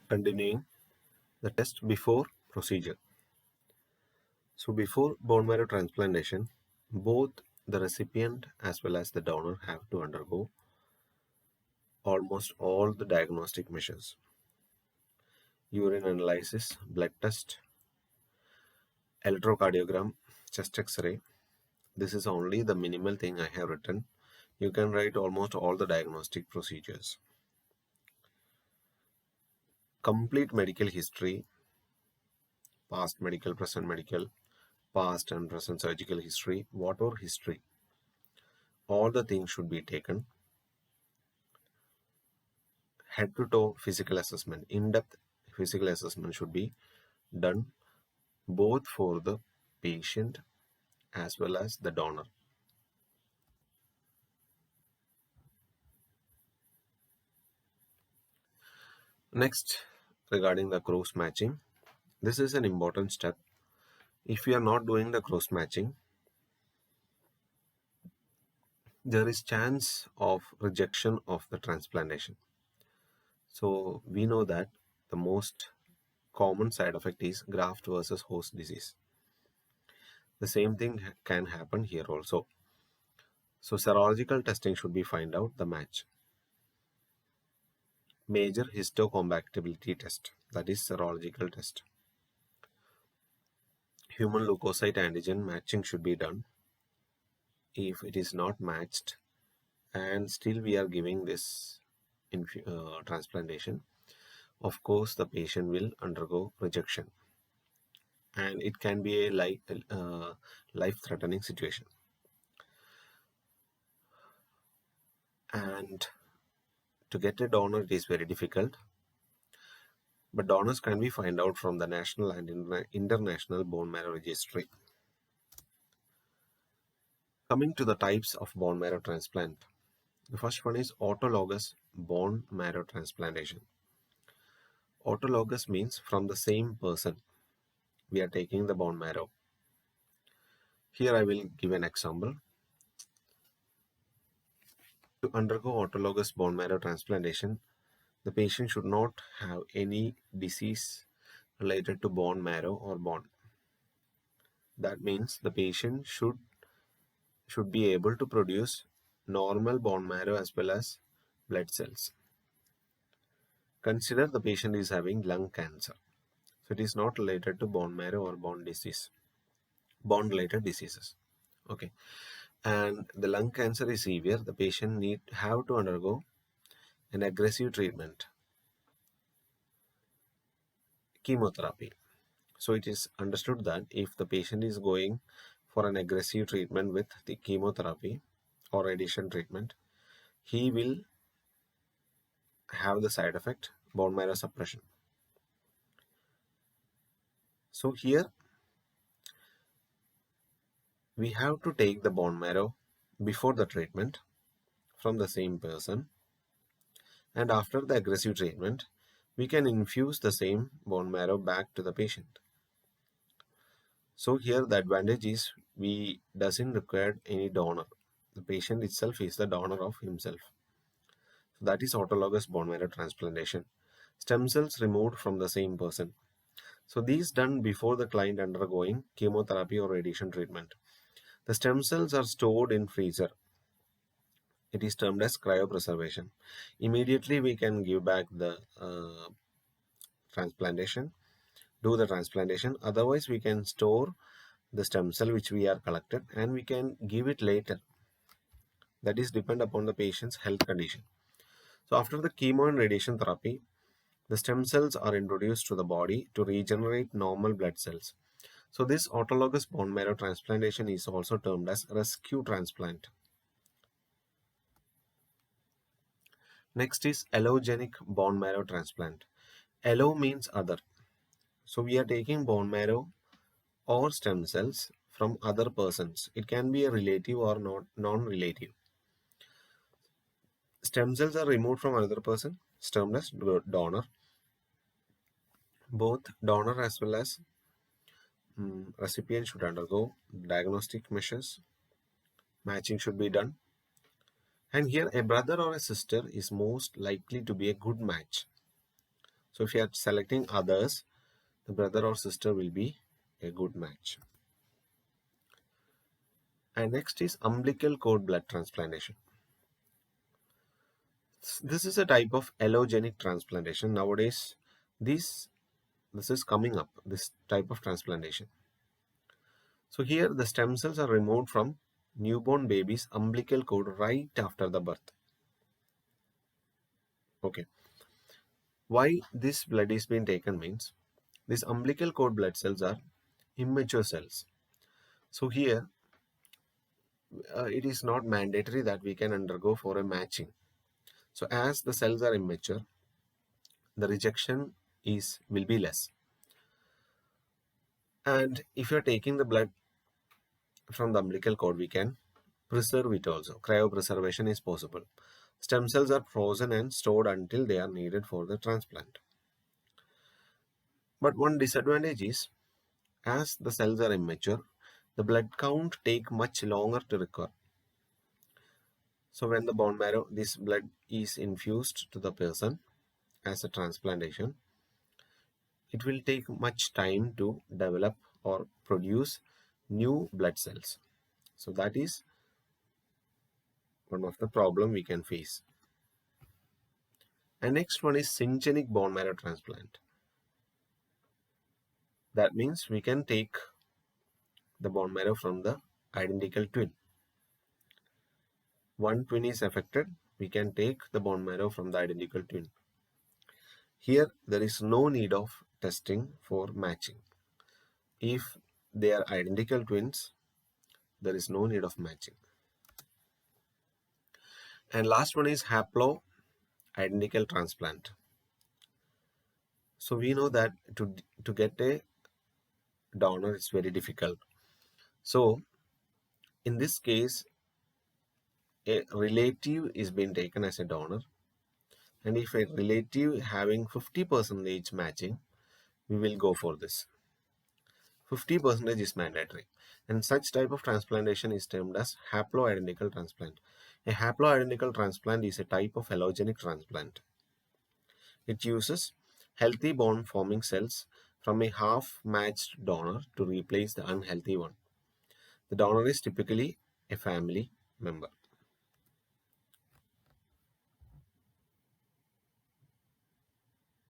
Continuing the test before procedure. So before bone marrow transplantation, both the recipient as well as the donor have to undergo almost all the diagnostic measures: urine analysis, blood test, electrocardiogram, chest x-ray. This is only the minimal thing I have written. You can write almost all the diagnostic procedures. Complete medical history, past medical, present medical, past and present surgical history, whatever history, all the things should be taken. Head to toe physical assessment, in-depth physical assessment should be done both for the patient as well as the donor. Next, regarding the cross matching, this is an important step. If we are not doing the cross matching, there is chance of rejection of the transplantation. So we know that the most common side effect is graft versus host disease. The same thing can happen here also. So serological testing should be find out the match. Major histocompatibility test, that is serological test. Human leukocyte antigen matching should be done. If it is not matched and still we are giving this transplantation, of course the patient will undergo rejection and it can be a life-threatening situation. And to get a donor, it is very difficult, but donors can be find out from the national and international bone marrow registry. Coming to the types of bone marrow transplant, the first one is autologous bone marrow transplantation. Autologous means from the same person we are taking the bone marrow. Here I will give an example. To undergo autologous bone marrow transplantation, the patient should not have any disease related to bone marrow or bone. That means the patient should be able to produce normal bone marrow as well as blood cells. Consider the patient is having lung cancer. So it is not related to bone marrow or bone disease, bone related diseases. Okay. And the lung cancer is severe, the patient have to undergo an aggressive treatment, chemotherapy. So it is understood that if the patient is going for an aggressive treatment with the chemotherapy or radiation treatment, he will have the side effect bone marrow suppression. So here we have to take the bone marrow before the treatment from the same person, and after the aggressive treatment we can infuse the same bone marrow back to the patient. So here the advantage is we doesn't require any donor. The patient itself is the donor of himself. So that is autologous bone marrow transplantation. Stem cells removed from the same person. So these done before the client undergoing chemotherapy or radiation treatment. The stem cells are stored in freezer. It is termed as cryopreservation. Immediately we can give back the transplantation, do the transplantation. Otherwise we can store the stem cell which we are collected and we can give it later. That is depend upon the patient's health condition. So after the chemo and radiation therapy, the stem cells are introduced to the body to regenerate normal blood cells. So this autologous bone marrow transplantation is also termed as rescue transplant. Next is allogenic bone marrow transplant. Allo means other. So we are taking bone marrow or stem cells from other persons. It can be a relative or not non-relative. Stem cells are removed from another person, termed as donor. Both donor as well as recipient should undergo diagnostic measures. Matching should be done. And here a brother or a sister is most likely to be a good match. So if you are selecting others, the brother or sister will be a good match. And next is umbilical cord blood transplantation. This is a type of allogenic transplantation. Nowadays, this is coming up, this type of transplantation. So here the stem cells are removed from newborn baby's umbilical cord right after the birth. Okay. Why this blood is being taken means these umbilical cord blood cells are immature cells. So here it is not mandatory that we can undergo for a matching. So as the cells are immature, the rejection will be less. And if you are taking the blood from the umbilical cord, we can preserve it also. Cryopreservation is possible. Stem cells are frozen and stored until they are needed for the transplant. But one disadvantage is, as the cells are immature, the blood count take much longer to recover. So when the bone marrow, this blood is infused to the person as a transplantation, it will take much time to develop or produce new blood cells. So that is one of the problem we can face. And next one is syngeneic bone marrow transplant. That means we can take the bone marrow from the identical twin. One twin is affected, we can take the bone marrow from the identical twin. Here there is no need of testing for matching. If they are identical twins, there is no need of matching. And last one is haplo-identical transplant. So we know that to get a donor is very difficult. So in this case, a relative is being taken as a donor, and if a relative having 50% matching, we will go for this. 50% is mandatory, and such type of transplantation is termed as haploidentical transplant. A haploidentical transplant is a type of allogenic transplant. It uses healthy bone forming cells from a half matched donor to replace the unhealthy one. The donor is typically a family member.